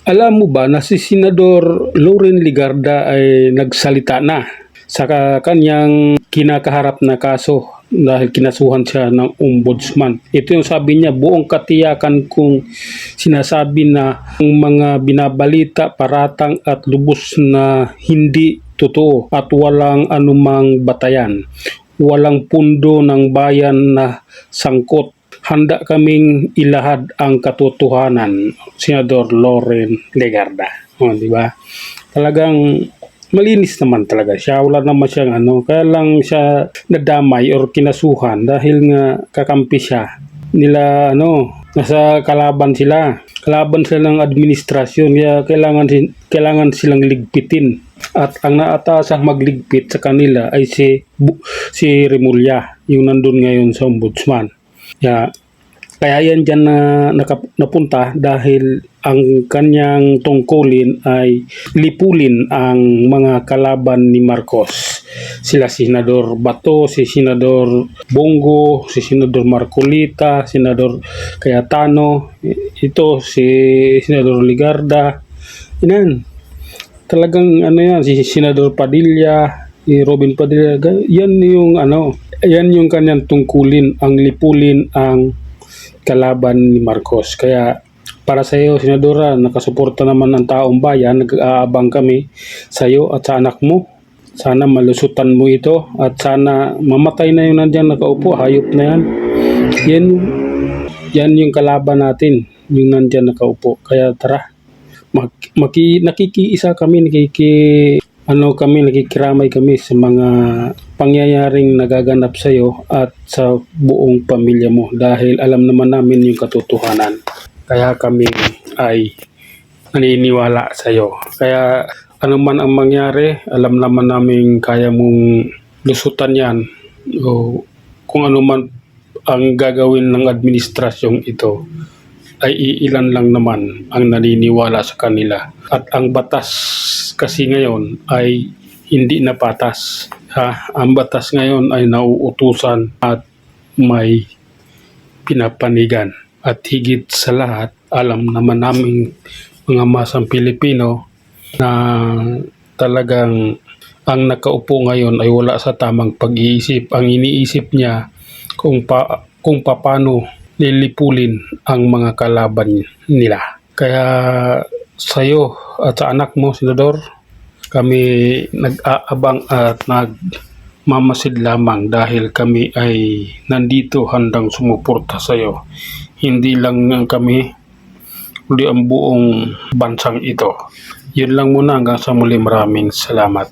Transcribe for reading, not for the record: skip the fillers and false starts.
Alam mo ba na si Senador Loren Legarda ay nagsalita na sa kanyang kinakaharap na kaso dahil kinasuhan siya ng ombudsman. Ito yung sabi niya, buong katiyakan kung sinasabi na ang mga binabalita, paratang at lubos na hindi totoo at walang anumang batayan. Walang pundo ng bayan na sangkot. Handa kaming ilahad ang katotohanan, Senador Loren Legarda. Di ba? Talagang malinis naman talaga siya. Wala naman siyang kaya lang siya nadamay or kinasuhan dahil nga kakampi siya. Nila nasa kalaban sila. Kalaban sila ng administrasyon, kaya kailangan silang ligpitin. At ang naatasang magligpit sa kanila ay si Remulla, yung nandun ngayon sa ombudsman. Kaya yan dyan na napunta dahil ang kanyang tungkulin ay lipulin ang mga kalaban ni Marcos. Sila si Senador Bato, si Senador Bongo, si Senador Marcolita, Senador Cayetano, ito si Senador Legarda. Yan. Talagang yan, si Senador Padilla, si Robin Padilla, yan yung kanyang tungkulin, ang lipulin ang kalaban ni Marcos. Kaya para sa iyo, Senadora, nakasuporta naman ang taong bayan, nag-aabang kami sa iyo at sa anak mo. Sana malusutan mo ito at sana mamatay na yung nandiyan nakaupo, hayop na yan. Yan yung kalaban natin, yung nandiyan nakaupo. Kaya tara, nakikiisa kami, nakikiramay kami sa mga pangyayaring nagaganap sa iyo at sa buong pamilya mo dahil alam naman namin yung katotohanan. Kaya kami ay naniniwala sa iyo. Kaya ano man ang mangyari, alam naman namin kaya mong lusutan yan o kung ano man ang gagawin ng administrasyong ito ay iilan lang naman ang naniniwala sa kanila. At ang batas kasi ngayon ay hindi na patas. Ang batas ngayon ay nauutusan at may pinapanigan. At higit sa lahat, alam naman namin mga masang Pilipino na talagang ang nakaupo ngayon ay wala sa tamang pag-iisip. Ang iniisip niya kung paano lilipulin ang mga kalaban nila. Kaya sa iyo at sa anak mo, Senador, kami nag-aabang at nagmamasid lamang dahil kami ay nandito handang sumuporta sa iyo. Hindi lang kami, kundi ang buong bansang ito. Yun lang muna, hanggang sa muli, maraming salamat.